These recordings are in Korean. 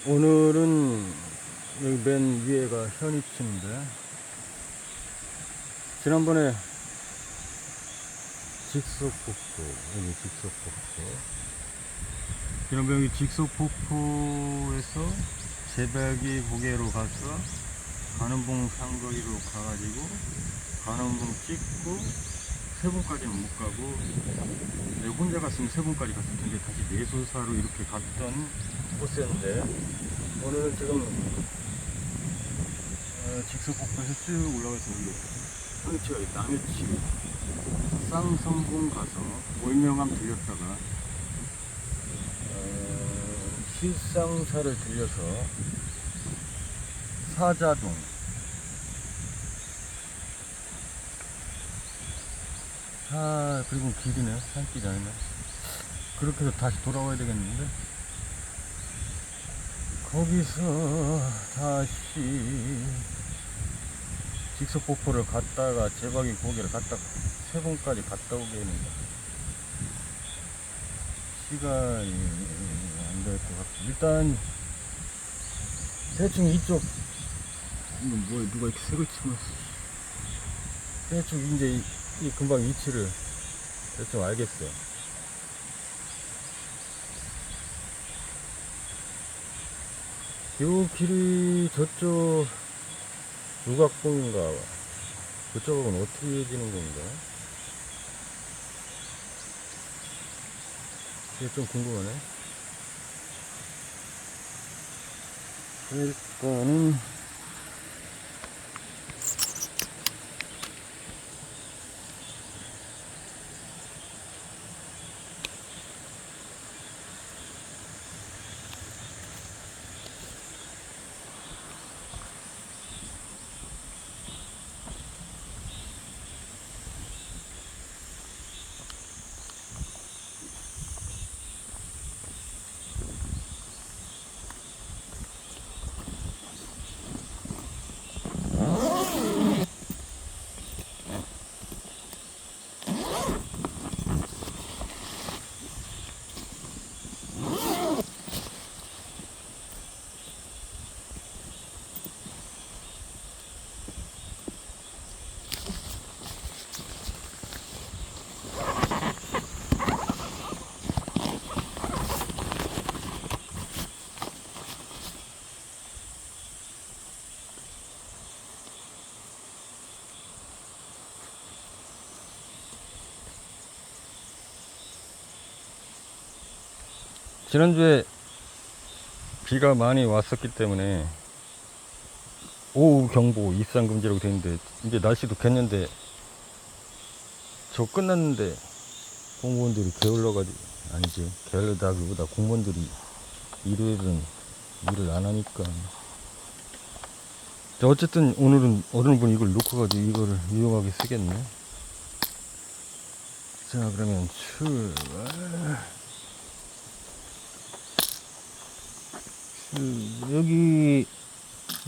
오늘은 여기 맨 위에가 현위치인데, 지난번에 직석폭포, 여기 직석폭포, 지난번에 여기 직석폭포에서 제박이 고개로 가서 관음봉 상거리로 가가지고 관음봉 찍고 세봉까지는 못 가고, 내가 혼자 갔으면 세봉까지 갔을 텐데 다시 내소사로 이렇게 갔던 코스였는데, 오늘은 지금 직석폭포에서 쭉 올라가서 여기 현위치가 있다. 남해치 쌍성봉 가서 월명암 들렸다가 실상사를 들려서 사자동, 그리고 길이네, 산길이 아니네. 그렇게 해서 다시 돌아와야 되겠는데, 거기서 다시 직석폭포를 갔다가 제박이 고개를 갔다 세봉까지 갔다 오게 했는데 시간이 안 될 것 같고, 일단 대충 이쪽, 이거 뭐야, 누가 이렇게 색을 치면서, 대충 이제 이 금방 위치를 대충 알겠어요. 요 길이 저쪽 누각봉인가, 그쪽은 어떻게 이어지는 건가, 이게 좀 궁금하네. 일단은 지난주에 비가 많이 왔었기 때문에 오후 경보 입산금지라고 되어 있는데, 이제 날씨도 겠는데 저 끝났는데 공무원들이 게을러가지고, 아니지, 게을르다기보다 공무원들이 일요일은 일을 안 하니까. 자, 어쨌든 오늘은 어느 분이 이걸 놓고 가지고 이거를 유용하게 쓰겠네. 자, 그러면 출발.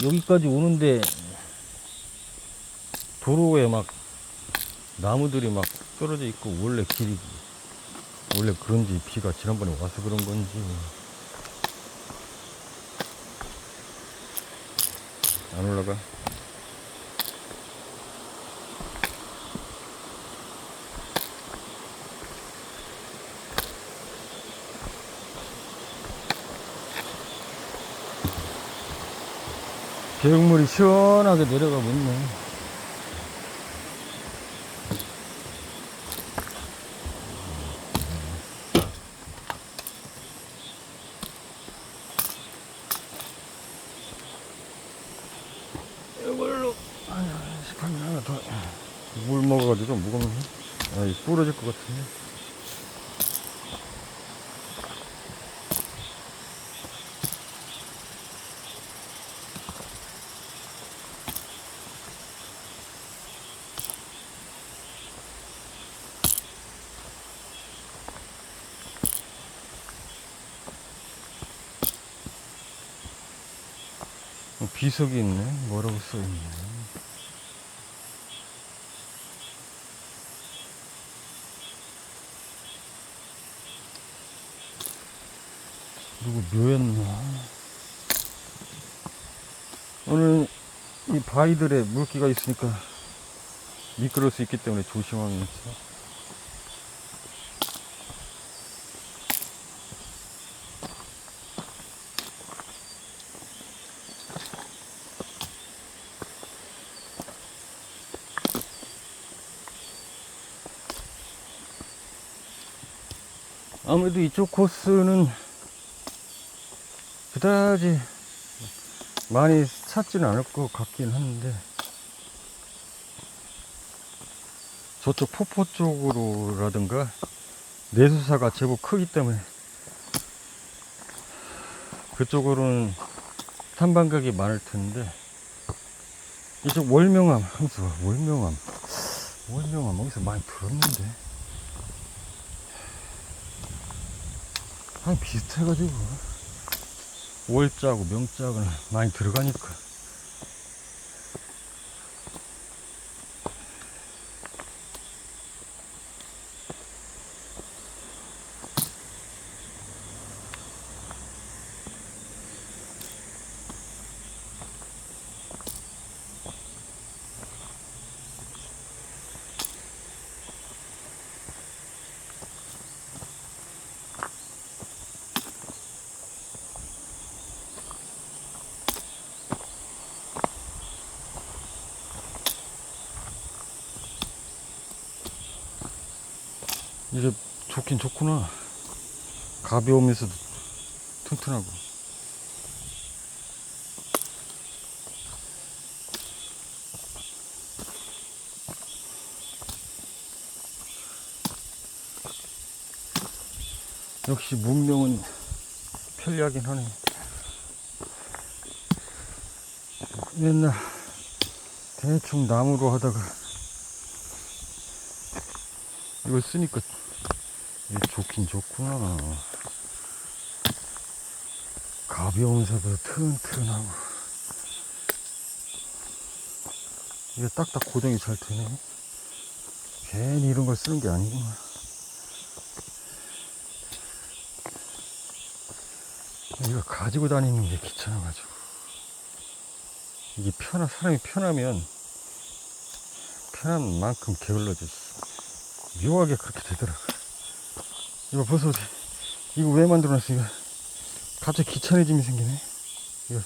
여기까지 오는데 도로에 막 나무들이 막 떨어져 있고, 원래 길이, 원래 그런지 비가 지난번에 와서 그런 건지. 안 올라가. 계곡물이 시원하게 내려가고 있네. 이걸로 하나 더 물 먹어가지고 무거우면 부러질 것 같은데. 비석이 있네. 뭐라고 써있네. 누구 묘였나? 오늘 이 바위들에 물기가 있으니까 미끄러울 수 있기 때문에 조심하면서. 아무래도 이쪽 코스는 그다지 많이 찾지는 않을 것 같긴 한데, 저쪽 폭포 쪽으로라든가 내수사가 제법 크기 때문에 그쪽으로는 탐방객이 많을 텐데, 이쪽 월명암, 월명암 어디서 많이 들었는데, 한 비슷해가지고 월자하고 명자하고는 많이 들어가니까. 이게 좋긴 좋구나. 가벼우면서도 튼튼하고. 역시 문명은 편리하긴 하네. 맨날 대충 나무로 하다가 이걸 쓰니까 이게 좋긴 좋구나. 가벼우면서도 튼튼하고. 이게 딱딱 고정이 잘 되네. 괜히 이런 걸 쓰는 게 아니구나. 이거 가지고 다니는 게 귀찮아가지고. 이게 사람이 편하면 편한 만큼 게을러져. 묘하게 그렇게 되더라고. 이거 벌써 이거 왜 만들어놨어? 이거 갑자기 귀찮아짐이 생기네. 이거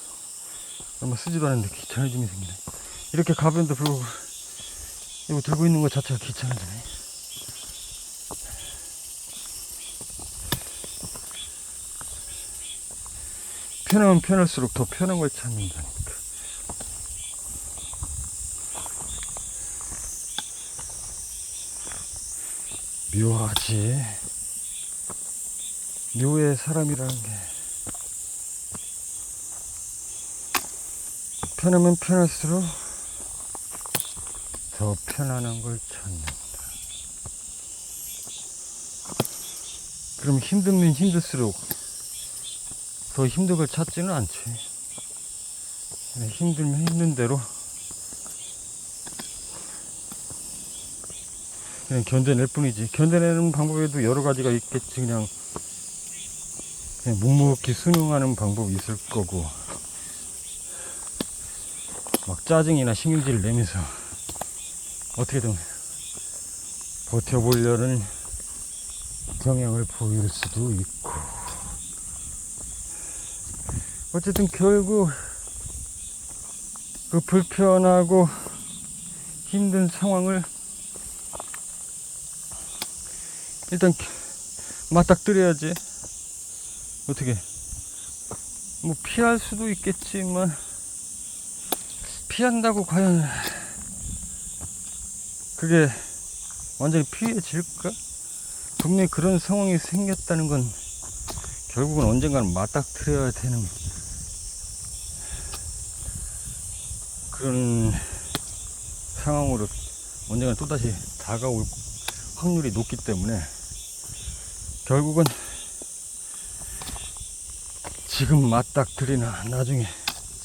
얼마 쓰지도 않았는데 귀찮아짐이 생기네. 이렇게 가벼운데 불구하고 이거 들고 있는 것 자체가 귀찮아지네. 편하면 편할수록 더 편한 걸 찾는다니까. 묘하지. 묘의 사람이라는 게 편하면 편할수록 더 편안한 걸 찾는다. 그럼 힘들면 힘들수록 더 힘든 걸 찾지는 않지. 힘들면 힘든 대로 그냥 견뎌낼 뿐이지. 견뎌내는 방법에도 여러 가지가 있겠지. 그냥 묵묵히 순응하는 방법이 있을 거고, 막 짜증이나 신경질을 내면서 어떻게든 버텨보려는 경향을 보일 수도 있고. 어쨌든 결국 그 불편하고 힘든 상황을 일단 맞닥뜨려야지. 어떻게 뭐 피할 수도 있겠지만, 피한다고 과연 그게 완전히 피해질까? 분명히 그런 상황이 생겼다는 건 결국은 언젠가는 맞닥뜨려야 되는 그런 상황으로 언젠가 또다시 다가올 확률이 높기 때문에, 결국은 지금 맞닥뜨리나 나중에,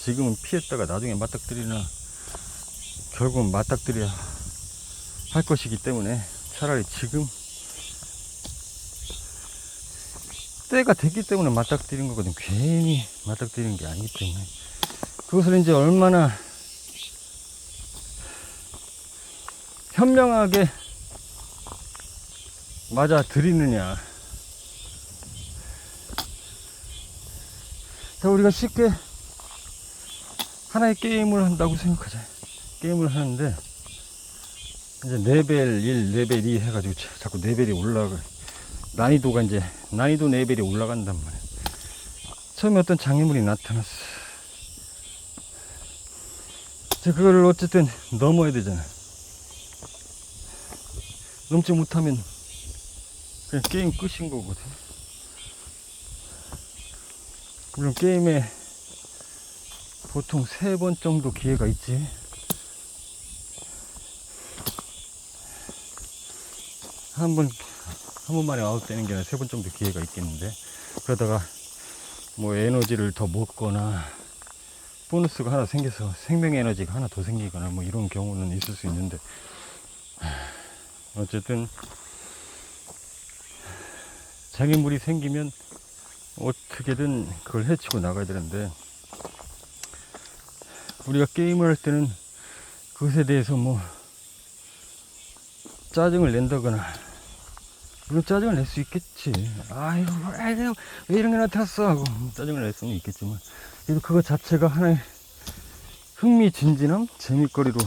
지금은 피했다가 나중에 맞닥뜨리나 결국은 맞닥뜨려야 할 것이기 때문에, 차라리 지금 때가 됐기 때문에 맞닥뜨린 거거든. 괜히 맞닥뜨리는 게 아니기 때문에 그것을 이제 얼마나 현명하게 맞아 들이느냐. 자, 우리가 쉽게 하나의 게임을 한다고 생각하자. 게임을 하는데 이제 레벨 1, 레벨 2 해가지고 자꾸 레벨이 올라가. 난이도가 이제 난이도 레벨이 올라간단 말이야. 처음에 어떤 장애물이 나타났어. 자, 그거를 어쨌든 넘어야 되잖아. 넘지 못하면 그냥 게임 끝인 거거든. 물론 게임에 보통 3번 정도 기회가 있지. 한 번만에 아웃되는 게 아니라 3번 정도 기회가 있겠는데, 그러다가 뭐 에너지를 더 먹거나 보너스가 하나 생겨서 생명 에너지가 하나 더 생기거나 뭐 이런 경우는 있을 수 있는데, 어쨌든 장애물이 생기면 어떻게든 그걸 해치고 나가야 되는데, 우리가 게임을 할 때는 그것에 대해서 뭐 짜증을 낸다거나, 물론 짜증을 낼 수 있겠지. 아이고 왜 이런 게 나타났어 하고 짜증을 낼 수는 있겠지만, 그래도 그거 자체가 하나의 흥미진진함, 재미거리로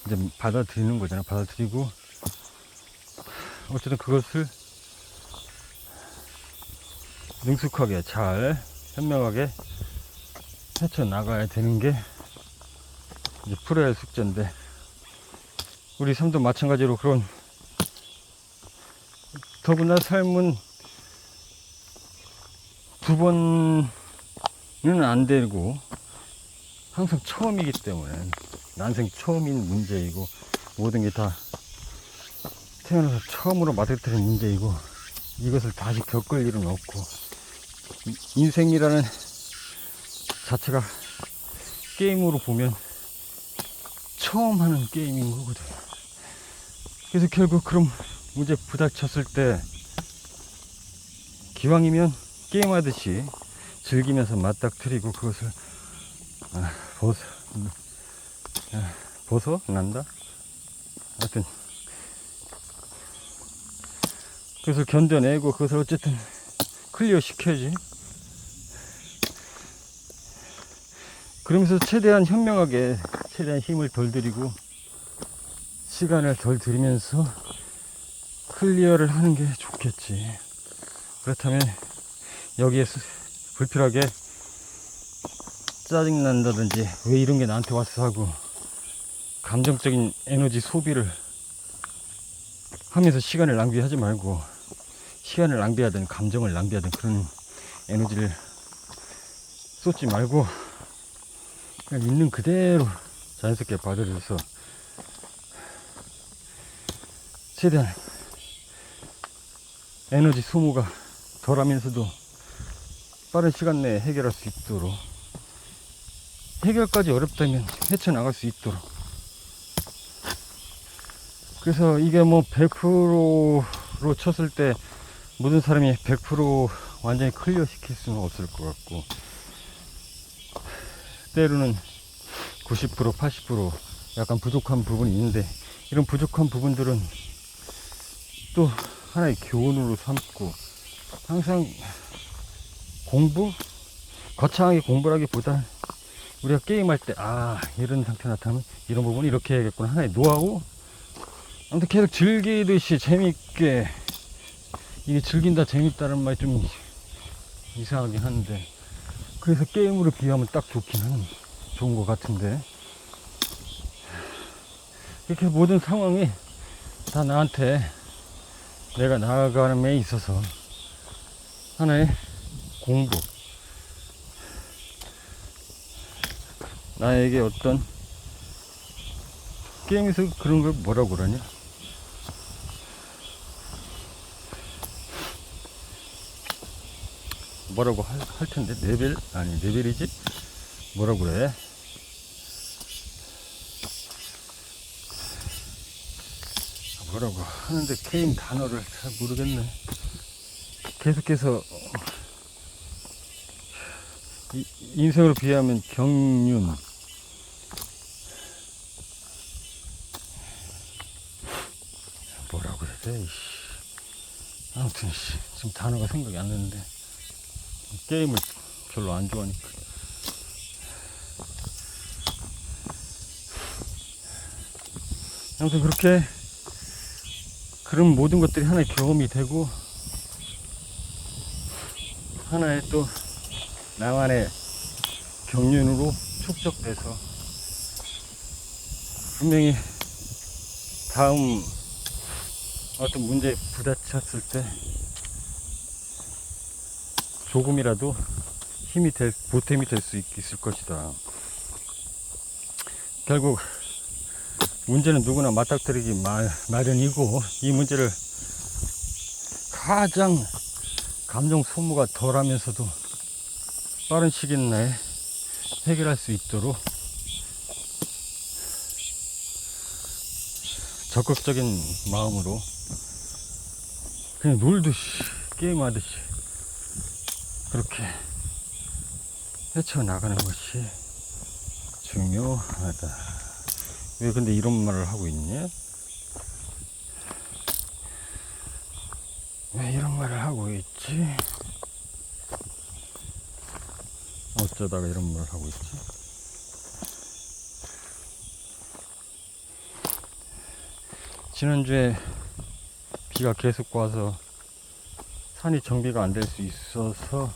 이제 받아들이는 거잖아. 받아들이고 어쨌든 그것을 능숙하게 잘 현명하게 헤쳐나가야 되는 게 이제 프로의 숙제인데, 우리 삶도 마찬가지로 그런, 더구나 삶은 2번은 안 되고 항상 처음이기 때문에, 난생 처음인 문제이고 모든 게 다 태어나서 처음으로 맞닥뜨린 문제이고, 이것을 다시 겪을 일은 없고, 인생이라는 자체가 게임으로 보면 처음 하는 게임인 거거든. 그래서 결국 그런 문제 부닥쳤을 때 기왕이면 게임하듯이 즐기면서 맞닥뜨리고 그것을 벗어난다? 하여튼 그것을 견뎌내고 그것을 어쨌든 클리어 시켜야지. 그러면서 최대한 현명하게, 최대한 힘을 덜 들이고 시간을 덜 들이면서 클리어를 하는 게 좋겠지. 그렇다면 여기에 불필요하게 짜증난다든지 왜 이런 게 나한테 왔어 하고 감정적인 에너지 소비를 하면서 시간을 낭비하지 말고, 시간을 낭비하든 감정을 낭비하든 그런 에너지를 쏟지 말고 그냥 있는 그대로 자연스럽게 받아들여서 최대한 에너지 소모가 덜하면서도 빠른 시간 내에 해결할 수 있도록, 해결까지 어렵다면 헤쳐나갈 수 있도록. 그래서 이게 뭐 100%로 쳤을 때 모든 사람이 100% 완전히 클리어 시킬 수는 없을 것 같고, 때로는 90%, 80% 약간 부족한 부분이 있는데, 이런 부족한 부분들은 또 하나의 교훈으로 삼고, 항상 거창하게 공부라기보다 우리가 게임할 때 이런 상태 나타나면 이런 부분 이렇게 해야겠구나, 하나의 노하우. 아무튼 계속 즐기듯이 재밌게, 이게 즐긴다 재밌다는 말이 좀 이상하긴 한데, 그래서 게임으로 비하면 딱 좋은 것 같은데, 이렇게 모든 상황이 다 나한테, 내가 나아가는 데 있어서 하나의 공부, 나에게 어떤 게임에서 그런 걸 뭐라고 그러냐, 뭐라고 할 텐데, 레벨이지? 뭐라고 그래? 뭐라고 하는데 게임 단어를 잘 모르겠네. 계속해서 인생으로 비하면 경륜. 뭐라고 해야 돼? 이씨. 아무튼 지금 단어가 생각이 안 나는데 게임을 별로 안 좋아하니까. 아무튼 그렇게 그런 모든 것들이 하나의 경험이 되고 하나의 또 나만의 경륜으로 축적돼서 분명히 다음 어떤 문제에 부딪혔을 때 조금이라도 보탬이 될 수 있을 것이다. 결국 문제는 누구나 맞닥뜨리기 마련이고, 이 문제를 가장 감정 소모가 덜하면서도 빠른 시기 내에 해결할 수 있도록 적극적인 마음으로 그냥 놀듯이 게임하듯이 그렇게 헤쳐나가는 것이 중요하다. 왜 근데 이런 말을 하고 있냐? 왜 이런 말을 하고 있지? 어쩌다가 이런 말을 하고 있지? 지난주에 비가 계속 와서 산이 정비가 안 될 수 있어서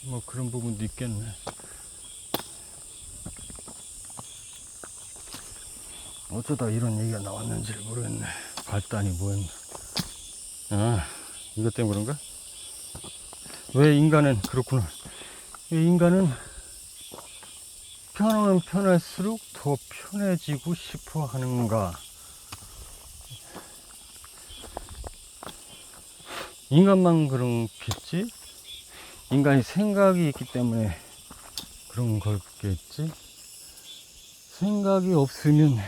뭐 그런 부분도 있겠네. 어쩌다 이런 얘기가 나왔는지를 모르겠네. 발단이 뭐였나. 아, 이것 때문에 그런가? 왜 인간은 그렇구나. 왜 인간은 편하면 편할수록 더 편해지고 싶어 하는가? 인간만 그런겠지? 인간이 생각이 있기 때문에 그런 거겠지? 생각이 없으면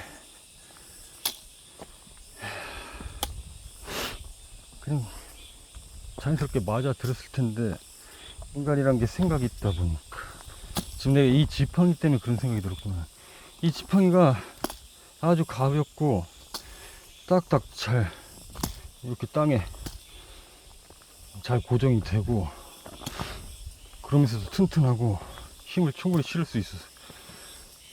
그냥 자연스럽게 맞아 들었을 텐데, 인간이란 게 생각이 있다 보니까 지금 내가 이 지팡이 때문에 그런 생각이 들었구나. 이 지팡이가 아주 가볍고 딱딱 잘 이렇게 땅에 잘 고정이 되고 그러면서도 튼튼하고 힘을 충분히 실을 수 있어서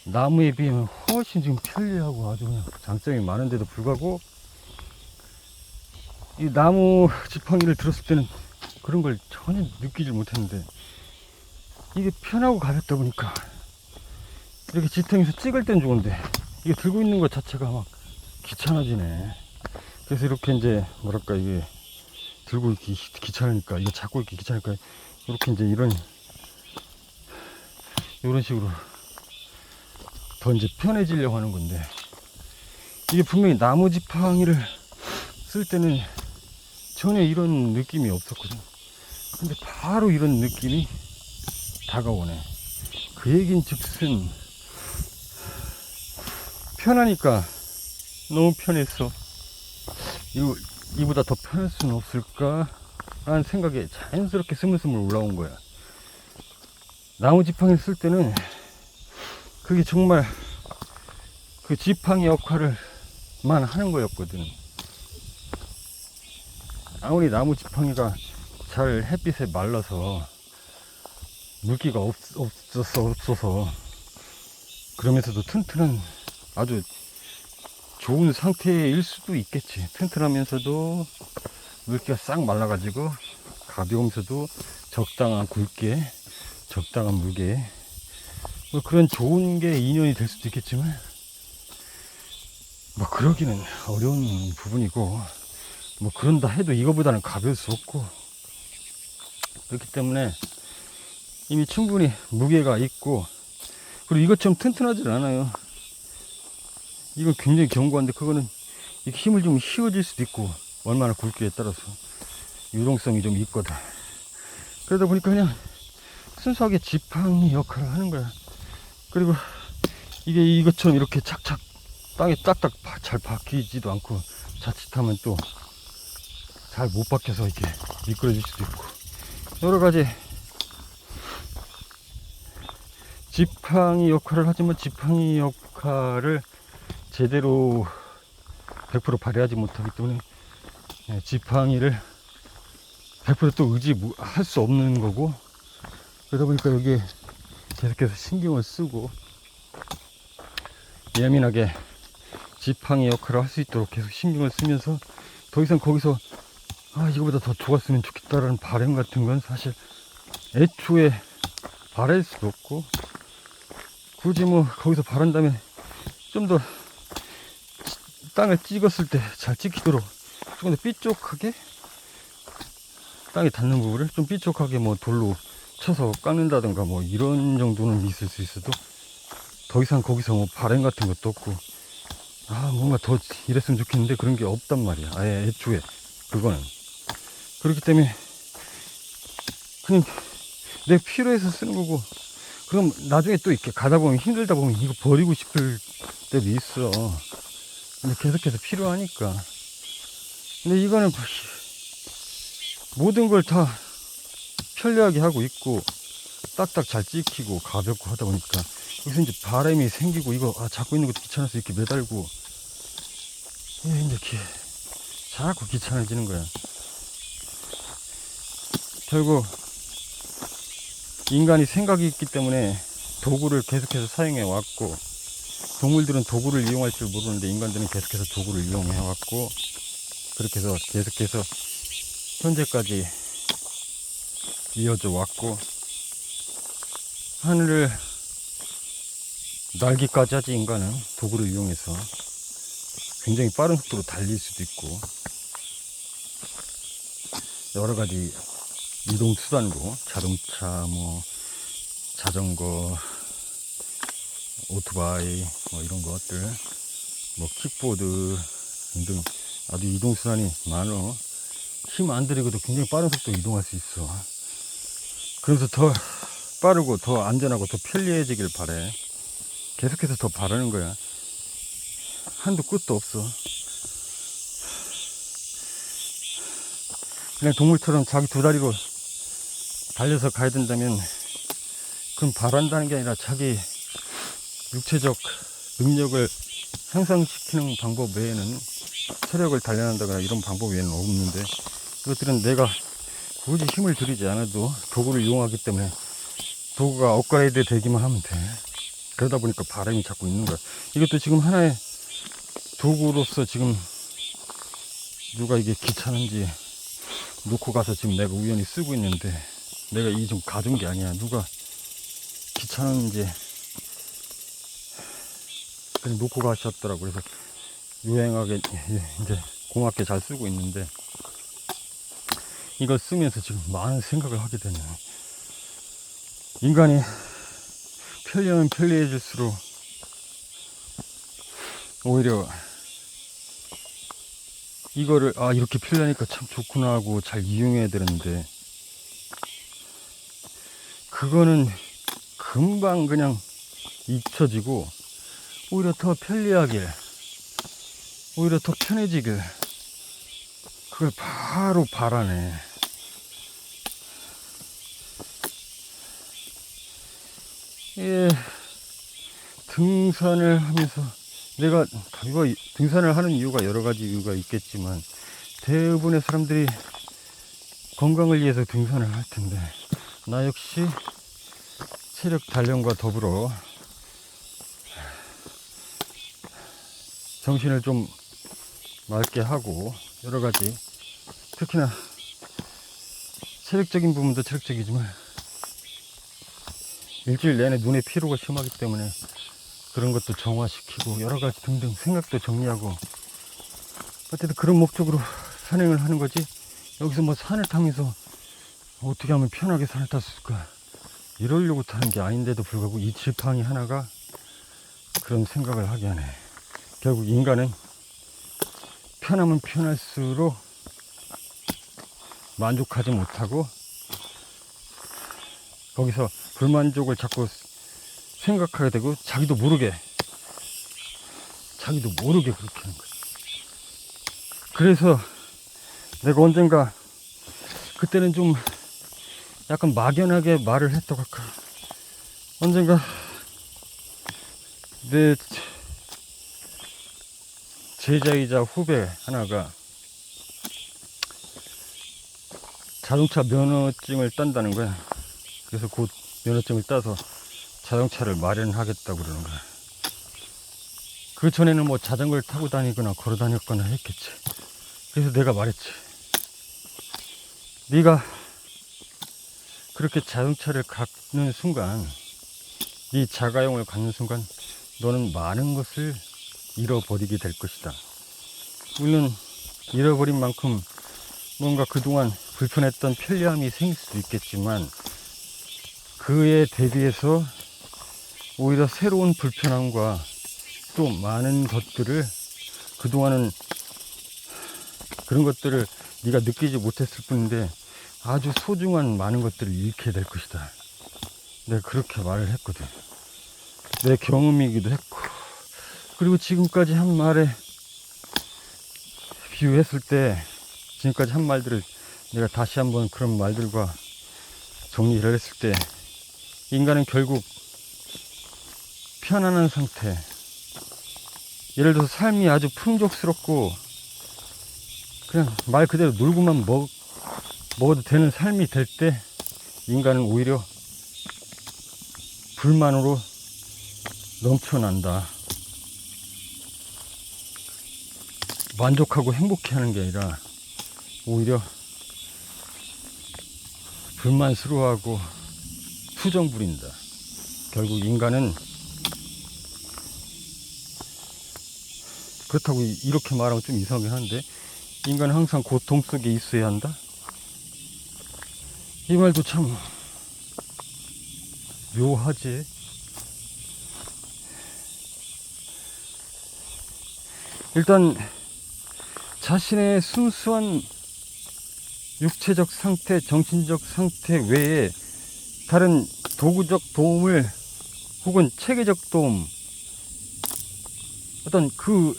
나무에 비하면 훨씬 지금 편리하고 아주 그냥 장점이 많은데도 불구하고, 이 나무 지팡이를 들었을 때는 그런 걸 전혀 느끼질 못했는데, 이게 편하고 가볍다 보니까 이렇게 지탱해서 찍을 땐 좋은데 이게 들고 있는 것 자체가 막 귀찮아지네. 그래서 이렇게 이제 뭐랄까, 이게 들고 있기 귀찮으니까, 이거 잡고 있기 귀찮으니까 이렇게 이제 이런 식으로 더 이제 편해지려고 하는 건데, 이게 분명히 나무 지팡이를 쓸 때는 전혀 이런 느낌이 없었거든. 근데 바로 이런 느낌이 다가오네. 그 얘긴 즉슨 편하니까 너무 편했어. 이보다 더 편할 수는 없을까 라는 생각에 자연스럽게 스물스물 올라온 거야. 나무 지팡이를 쓸 때는 그게 정말 그 지팡이 역할을만 하는 거였거든. 아무리 나무 지팡이가 잘 햇빛에 말라서 물기가 없어서 그러면서도 튼튼한 아주 좋은 상태일 수도 있겠지. 튼튼하면서도 물기가 싹 말라가지고 가벼우면서도 적당한 굵게, 적당한 무게, 뭐 그런 좋은 게 인연이 될 수도 있겠지만, 뭐 그러기는 어려운 부분이고, 뭐 그런다 해도 이거보다는 가벼울 수 없고, 그렇기 때문에 이미 충분히 무게가 있고, 그리고 이것처럼 튼튼하지 않아요. 이건 굉장히 견고한데, 그거는 이렇게 힘을 좀 휘어질 수도 있고, 얼마나 굵기에 따라서 유동성이 좀 있거든. 그러다 보니까 그냥 순수하게 지팡이 역할을 하는 거야. 그리고 이게 이것처럼 이렇게 착착 땅에 딱딱 잘 박히지도 않고, 자칫하면 또 잘 못 박혀서 이렇게 미끄러질 수도 있고, 여러 가지 지팡이 역할을 하지만 지팡이 역할을 제대로 100% 발휘하지 못하기 때문에 지팡이를 100% 또 의지할 수 없는 거고, 그러다 보니까 여기에 계속해서 신경을 쓰고 예민하게 지팡이 역할을 할 수 있도록 계속 신경을 쓰면서, 더 이상 거기서 이거보다 더 좋았으면 좋겠다라는 바람 같은 건 사실 애초에 바랄 수도 없고, 굳이 뭐 거기서 바란다면 좀 더 땅을 찍었을 때 잘 찍히도록 조금 더 삐쪽하게, 땅에 닿는 부분을 좀 삐쪽하게 뭐 돌로 쳐서 깎는다든가 뭐 이런 정도는 있을 수 있어도, 더 이상 거기서 뭐 바람 같은 것도 없고, 뭔가 더 이랬으면 좋겠는데 그런 게 없단 말이야. 아예 애초에 그거는. 그렇기 때문에 그냥 내 필요해서 쓰는 거고, 그럼 나중에 또 이렇게 가다 보면 힘들다 보면 이거 버리고 싶을 때도 있어. 근데 계속해서 필요하니까. 근데 이거는 모든 걸 다 편리하게 하고 있고 딱딱 잘 찍히고 가볍고 하다 보니까, 여기서 이제 바람이 생기고 이거 잡고 있는 것도 귀찮아서 이렇게 매달고, 이제 이렇게 자꾸 귀찮아지는 거야. 결국 인간이 생각이 있기 때문에 도구를 계속해서 사용해 왔고, 동물들은 도구를 이용할 줄 모르는데 인간들은 계속해서 도구를 이용해 왔고, 그렇게 해서 계속해서 현재까지 이어져 왔고, 하늘을 날기까지 하지. 인간은 도구를 이용해서 굉장히 빠른 속도로 달릴 수도 있고, 여러 가지 이동 수단으로 자동차, 뭐 자전거, 오토바이, 뭐 이런 것들, 뭐 킥보드 등등 아주 이동 수단이 많어. 힘 안 들이고도 굉장히 빠른 속도로 이동할 수 있어. 그래서 더 빠르고 더 안전하고 더 편리해지길 바래. 계속해서 더 바라는 거야. 한도 끝도 없어. 그냥 동물처럼 자기 두 다리로 달려서 가야 된다면, 그럼 바란다는 게 아니라 자기 육체적 능력을 향상시키는 방법 외에는, 체력을 단련한다거나 이런 방법 외에는 없는데, 이것들은 내가 굳이 힘을 들이지 않아도 도구를 이용하기 때문에 도구가 업그레이드 되기만 하면 돼. 그러다 보니까 바람이 자꾸 있는 거야. 이것도 지금 하나의 도구로서 지금 누가 이게 귀찮은지 놓고 가서 지금 내가 우연히 쓰고 있는데, 내가 이 좀 가져온 게 아니야. 누가 귀찮은지 그냥 놓고 가셨더라고. 그래서 유행하게 이제 고맙게 잘 쓰고 있는데, 이걸 쓰면서 지금 많은 생각을 하게 되네. 인간이 편리하면 편리해질수록 오히려 이거를 이렇게 편리하니까 참 좋구나 하고 잘 이용해야 되는데, 그거는 금방 그냥 잊혀지고, 오히려 더 편리하길, 오히려 더 편해지길, 그걸 바로 바라네. 등산을 하면서 내가 등산을 하는 이유가 여러 가지 이유가 있겠지만, 대부분의 사람들이 건강을 위해서 등산을 할 텐데, 나 역시 체력 단련과 더불어 정신을 좀 맑게 하고, 여러 가지 특히나 체력적인 부분도 체력적이지만 일주일 내내 눈의 피로가 심하기 때문에 그런 것도 정화시키고, 여러 가지 등등 생각도 정리하고, 어쨌든 그런 목적으로 산행을 하는 거지. 여기서 뭐 산을 타면서 어떻게 하면 편하게 산을 탈 수 있을까, 이러려고 타는 게 아닌데도 불구하고 이 지팡이 하나가 그런 생각을 하게 하네. 결국 인간은 편하면 편할수록 만족하지 못하고, 거기서 불만족을 자꾸 생각하게 되고, 자기도 모르게 그렇게 하는 거야. 그래서 내가 언젠가 그때는 좀 약간 막연하게 말을 했다고 할까. 언젠가 내 제자이자 후배 하나가 자동차 면허증을 딴다는 거야. 그래서 곧 면허증을 따서 자동차를 마련하겠다고 그러는 거야. 그 전에는 뭐 자전거를 타고 다니거나 걸어 다녔거나 했겠지. 그래서 내가 말했지. 네가 그렇게 자동차를 갖는 순간, 네 자가용을 갖는 순간 너는 많은 것을 잃어버리게 될 것이다. 물론 잃어버린 만큼 뭔가 그동안 불편했던 편리함이 생길 수도 있겠지만 그에 대비해서 오히려 새로운 불편함과 또 많은 것들을, 그동안은 그런 것들을 네가 느끼지 못했을 뿐인데 아주 소중한 많은 것들을 잃게 될 것이다. 내가 그렇게 말을 했거든. 내 경험이기도 했고, 그리고 지금까지 한 말에 비유했을 때, 지금까지 한 말들을 내가 다시 한번 그런 말들과 정리를 했을 때, 인간은 결국 편안한 상태, 예를 들어서 삶이 아주 풍족스럽고 그냥 말 그대로 놀고만 먹어도 되는 삶이 될 때 인간은 오히려 불만으로 넘쳐난다. 만족하고 행복해하는 게 아니라 오히려 불만스러워하고 투정 부린다. 결국 인간은, 그렇다고 이렇게 말하면 좀 이상하긴 한데, 인간은 항상 고통 속에 있어야 한다? 이 말도 참 묘하지. 일단 자신의 순수한 육체적 상태, 정신적 상태 외에 다른 도구적 도움을, 혹은 체계적 도움, 어떤 그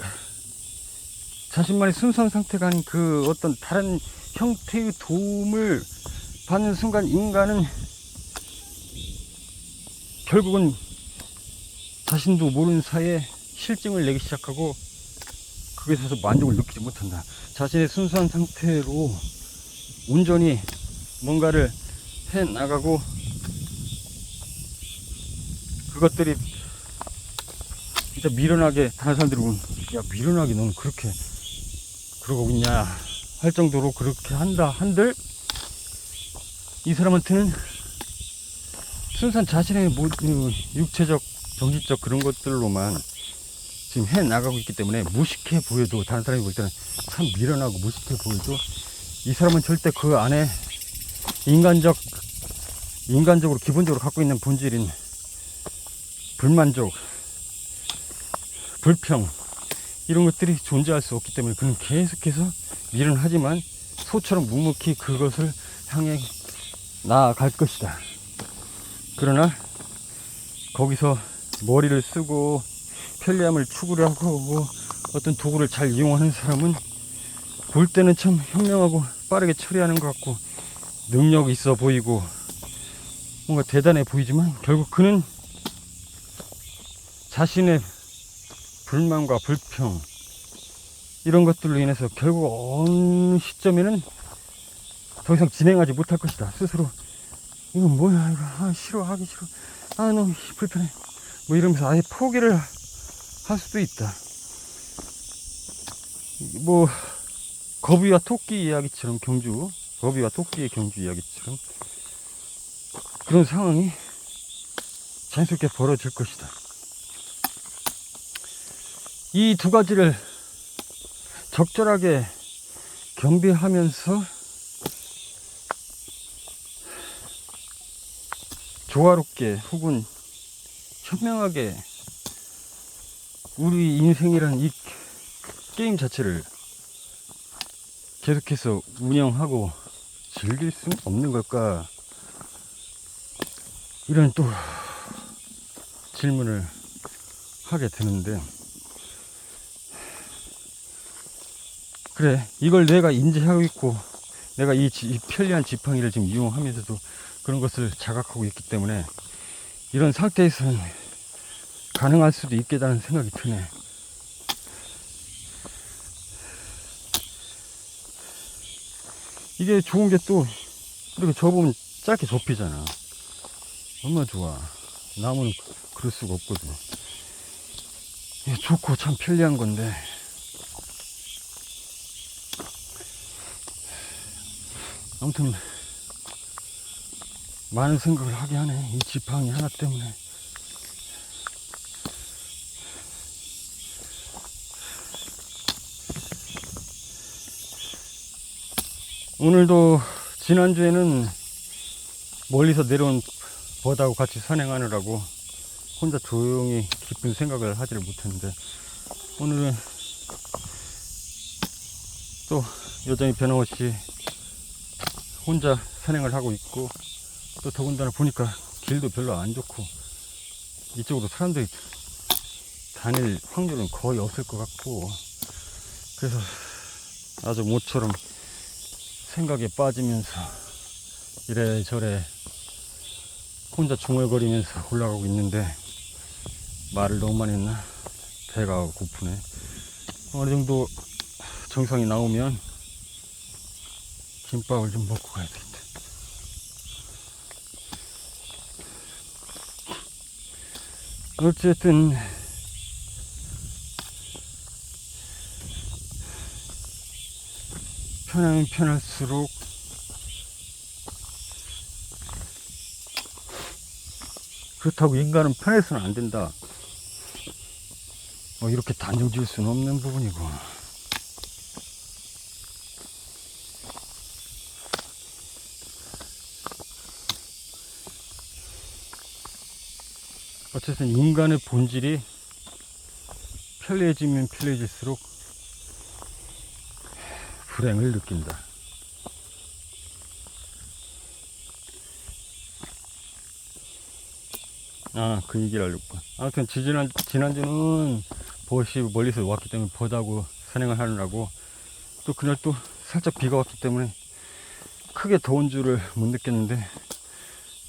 자신만의 순수한 상태가 아닌 그 어떤 다른 형태의 도움을 받는 순간 인간은 결국은 자신도 모르는 사이에 실증을 내기 시작하고 그것에서 만족을 느끼지 못한다. 자신의 순수한 상태로 온전히 뭔가를 해 나가고 그것들이 진짜 미련하게, 다른 사람들이 보면 야 미련하게 너는 그렇게 그러고 있냐 할 정도로 그렇게 한다 한들, 이 사람한테는 순수한 자신의 모든 육체적 정신적 그런 것들로만 지금 해 나가고 있기 때문에 무식해 보여도, 다른 사람이 볼 때는 참 미련하고 무식해 보여도 이 사람은 절대 그 안에 인간적으로 기본적으로 갖고 있는 본질인 불만족, 불평, 이런 것들이 존재할 수 없기 때문에 그는 계속해서 미련하지만 소처럼 묵묵히 그것을 향해 나아갈 것이다. 그러나 거기서 머리를 쓰고 편리함을 추구를 하고 어떤 도구를 잘 이용하는 사람은 볼 때는 참 현명하고 빠르게 처리하는 것 같고 능력이 있어 보이고 뭔가 대단해 보이지만 결국 그는 자신의 불만과 불평 이런 것들로 인해서 결국 어느 시점에는 더 이상 진행하지 못할 것이다. 스스로 이거 뭐야 이거 싫어, 하기 싫어, 너무 불편해 뭐 이러면서 아예 포기를 할 수도 있다. 뭐 거위와 토끼 이야기처럼, 거위와 토끼의 경주 이야기처럼 그런 상황이 자연스럽게 벌어질 것이다. 이 두 가지를 적절하게 겸비하면서 조화롭게 혹은 현명하게 우리 인생이라는 이 게임 자체를 계속해서 운영하고 즐길 수는 없는 걸까? 이런 또 질문을 하게 되는데, 그래, 이걸 내가 인지하고 있고 내가 이 편리한 지팡이를 지금 이용하면서도 그런 것을 자각하고 있기 때문에 이런 상태에서는 가능할 수도 있겠다는 생각이 드네. 이게 좋은 게 또 이렇게 접으면 짧게 접히잖아. 얼마나 좋아. 나무는 그럴 수가 없거든. 이게 좋고 참 편리한 건데 아무튼 많은 생각을 하게 하네, 이 지팡이 하나 때문에. 오늘도 지난주에는 멀리서 내려온 버다하고 같이 산행하느라고 혼자 조용히 깊은 생각을 하지를 못했는데, 오늘은 또 여전히 변함없이 혼자 산행을 하고 있고, 또 더군다나 보니까 길도 별로 안 좋고 이쪽으로 사람들이 다닐 확률은 거의 없을 것 같고, 그래서 아주 모처럼 생각에 빠지면서 이래저래 혼자 중얼거리면서 올라가고 있는데, 말을 너무 많이 했나? 배가 고프네. 어느 정도 정상이 나오면 김밥을 좀 먹고 가야 되겠다. 어쨌든 편하면 편할수록 그렇다고 인간은 편해서는 안 된다, 뭐 이렇게 단정 지을 수는 없는 부분이고. 어쨌든 인간의 본질이 편리해지면 편리해질수록 불행을 느낀다. 아, 그 얘기를 하려고. 아무튼 지난주는 버시 멀리서 왔기 때문에 버다고 산행을 하느라고, 또 그날 또 살짝 비가 왔기 때문에 크게 더운 줄을 못 느꼈는데,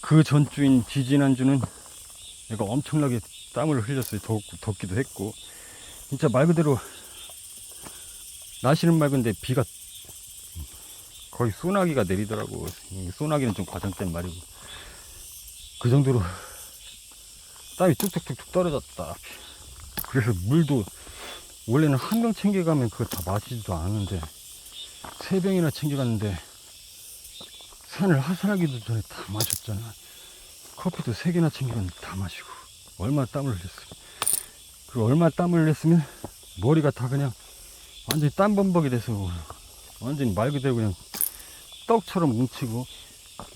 그 전주인 지지난주는 내가 엄청나게 땀을 흘렸어요. 덥기도 했고. 진짜 말 그대로 날씨는 맑은데 비가 거의 소나기가 내리더라고. 소나기는 좀 과장된 말이고, 그 정도로 땀이 뚝뚝뚝뚝 떨어졌다. 그래서 물도 원래는 한 병 챙겨가면 그거 다 마시지도 않았는데 3병이나 챙겨갔는데, 산을 하산하기도 전에 다 마셨잖아. 커피도 3개나 챙겨갔는데 다 마시고. 얼마나 땀을 흘렸어. 그리고 얼마나 땀을 흘렸으면 머리가 다 그냥 완전히 땀범벅이 돼서 완전히 말 그대로 그냥 떡처럼 뭉치고,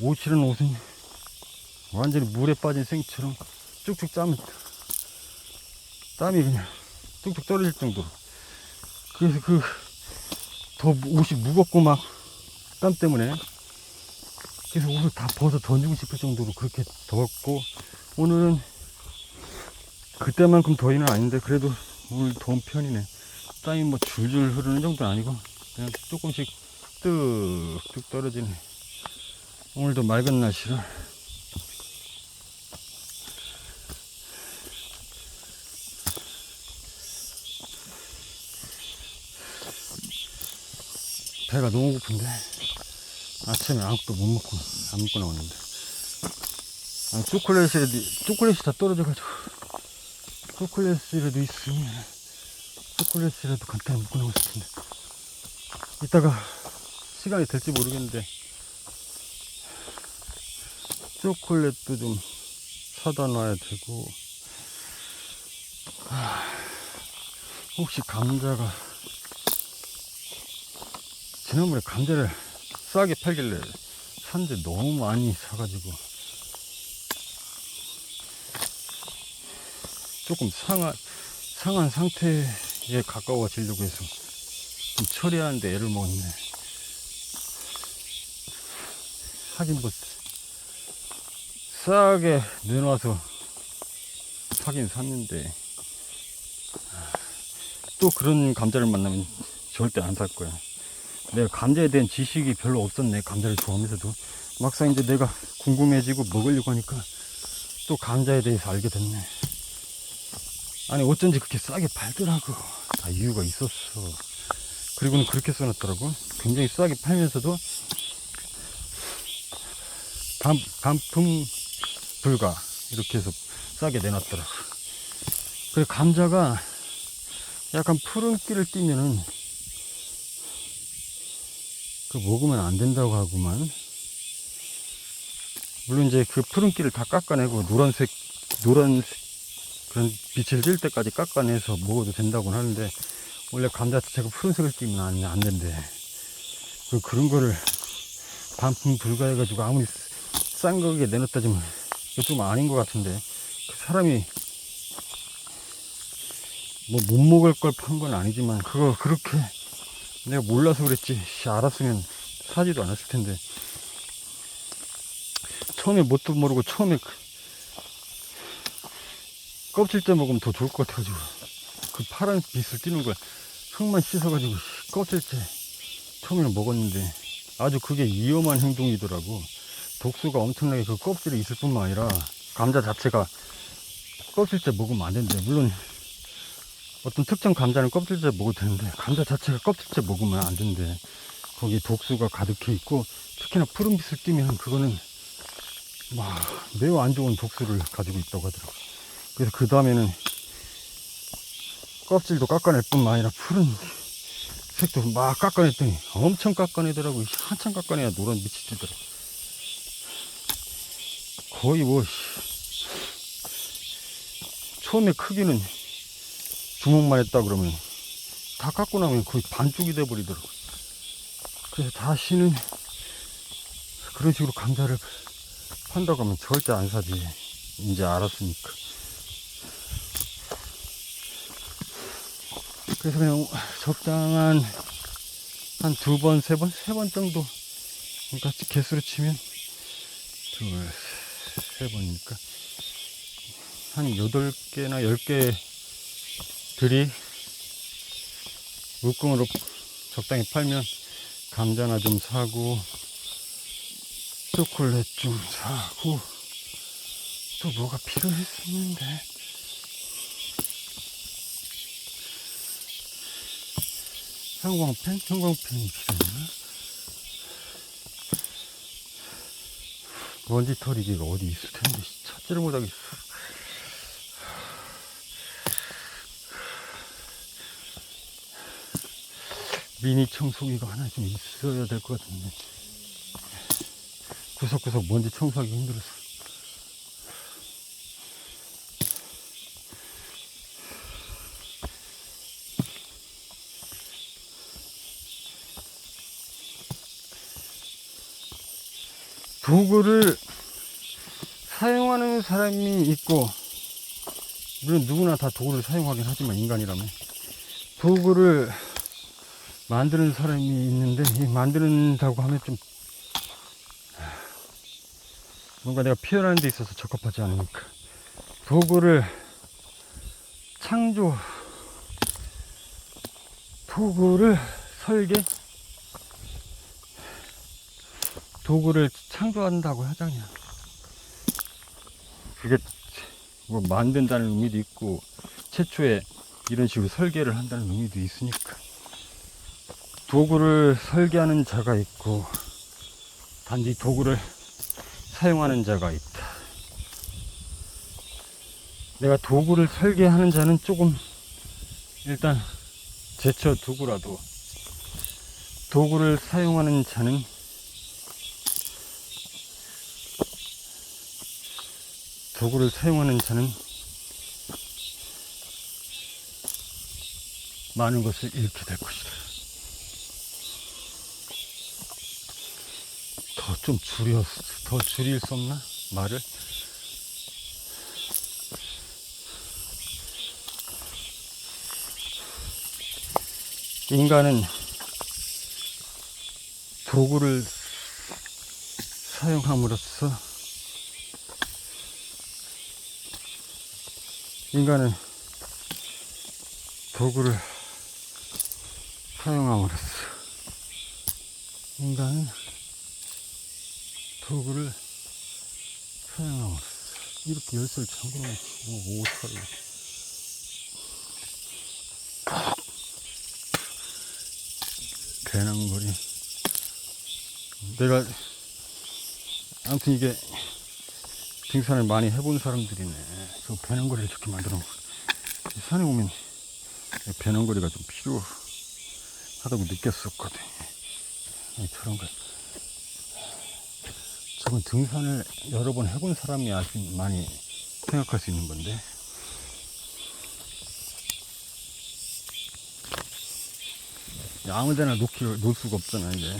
옷 실은 옷은 완전히 물에 빠진 생처럼 쭉쭉 땀이 그냥 뚝뚝 떨어질 정도로. 그래서 더 옷이 무겁고 막 땀 때문에 그래서 옷을 다 벗어 던지고 싶을 정도로 그렇게 더웠고, 오늘은 그때만큼 더위는 아닌데 그래도 오늘 더운 편이네. 땀이 뭐 줄줄 흐르는 정도는 아니고 그냥 조금씩 뚝뚝 떨어지네. 오늘도 맑은 날씨라 배가 너무 고픈데 아침에 아무것도 못 먹고 안 먹고 나왔는데, 초콜릿이 다 떨어져가지고 초콜릿이라도 있으면 초콜릿이라도 간단히 먹고 나왔을 텐데, 이따가 시간이 될지 모르겠는데 초콜릿도 좀 사다 놔야 되고, 혹시 감자가, 지난번에 감자를 싸게 팔길래 샀는데 너무 많이 사가지고 조금 상한 상태에 가까워지려고 해서 좀 처리하는데 애를 먹었네. 하긴 뭐 싸게 내놔서 사긴 샀는데, 또 그런 감자를 만나면 절대 안 살 거야. 내가 감자에 대한 지식이 별로 없었네. 감자를 좋아하면서도 막상 이제 내가 궁금해지고 먹으려고 하니까 또 감자에 대해서 알게 됐네. 아니 어쩐지 그렇게 싸게 팔더라고. 다 이유가 있었어. 그리고는 그렇게 써놨더라고. 굉장히 싸게 팔면서도 반품 불가 이렇게 해서 싸게 내놨더라고. 그래 감자가 약간 푸른기를 띠면은 그 먹으면 안 된다고 하구만. 물론 이제 그 푸른기를 다 깎아내고 노란 그런 빛을 띌 때까지 깎아내서 먹어도 된다고는 하는데, 원래 감자 자체가 푸른색을 띠면 안 된대. 그런 거를 반품 불가해가지고 아무리 싼 가격에 내놨다지만 이거 좀 아닌 것 같은데, 그 사람이 뭐 못 먹을 걸 판 건 아니지만 그거 그렇게 내가 몰라서 그랬지. 알았으면 사지도 않았을 텐데. 처음에 뭣도 모르고 처음에 껍질째 먹으면 더 좋을 것 같아가지고 그 파란 빛을 띠는 걸 흙만 씻어가지고 껍질째 처음에는 먹었는데 아주 그게 위험한 행동이더라고. 독소가 엄청나게 그 껍질에 있을 뿐만 아니라 감자 자체가 껍질째 먹으면 안 된대. 물론 어떤 특정 감자는 껍질째 먹어도 되는데 감자 자체가 껍질째 먹으면 안 된대. 거기에 독소가 가득해 있고 특히나 푸른 빛을 띠면 그거는 매우 안 좋은 독소를 가지고 있다고 하더라고. 그래서 그 다음에는 껍질도 깎아낼 뿐만 아니라 푸른 색도 막 깎아냈더니 엄청 깎아내더라고. 한참 깎아내야 노란 빛이 뜨더라고. 거의 처음에 크기는 주먹만 했다 그러면 다 깎고 나면 거의 반쪽이 돼 버리더라고. 그래서 다시는 그런 식으로 감자를 판다고 하면 절대 안 사지. 이제 알았으니까. 그래서 그냥 적당한 한 2번, 3번, 3번 정도, 그러니까 개수로 치면 2, 3번이니까 한 8개나 10개들이 물금으로 적당히 팔면 감자나 좀 사고 초콜릿 좀 사고 또 뭐가 필요했었는데, 형광펜이 필요했나? 먼지 털이기가 어디 있을 텐데 찾지를 못하겠어. 미니 청소기가 하나 좀 있어야 될 것 같은데 구석구석 먼지 청소하기 힘들어서. 도구를 사용하는 사람이 있고, 물론 누구나 다 도구를 사용하긴 하지만 인간이라면 도구를 만드는 사람이 있는데, 이 만드는다고 하면 좀 뭔가 내가 표현하는 데 있어서 적합하지 않으니까 도구를 도구를 창조한다고 하자. 그냥 그게 뭐 만든다는 의미도 있고 최초에 이런 식으로 설계를 한다는 의미도 있으니까, 도구를 설계하는 자가 있고 단지 도구를 사용하는 자가 있다. 내가 도구를 설계하는 자는 조금 일단 제쳐 두고라도, 도구를 사용하는 자는 많은 것을 잃게 될 것이다. 더 줄일 수 없나? 말을? 인간은 도구를 사용함으로써 사용함으로써 인간은 도구를 사용함으로써 이렇게 열쇠를 잠궈놓고 오차를 배낭거리. 내가 아무튼 이게 등산을 많이 해본 사람들이네. 저 배낭거리를 저렇게 만들어 놓고 산에 오면 배낭거리가 좀 필요하다고 느꼈었거든. 저런 거. 저건 등산을 여러 번 해본 사람이 아주 많이 생각할 수 있는 건데. 아무데나 놓을 수가 없잖아. 이제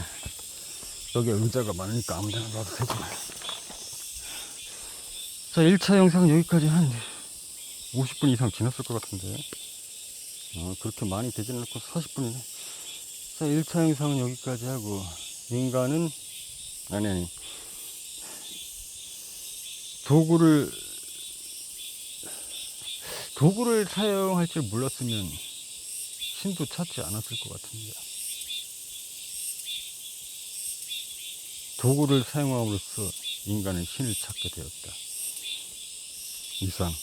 여기 의자가 많으니까 아무데나 놔도 되잖아. 자, 1차 영상은 여기까지 한 50분 이상 지났을 것 같은데 그렇게 많이 되지는 않고 40분이네. 자, 1차 영상은 여기까지 하고, 인간은 아니 도구를 사용할 줄 몰랐으면 신도 찾지 않았을 것 같은데, 도구를 사용함으로써 인간은 신을 찾게 되었다. 이상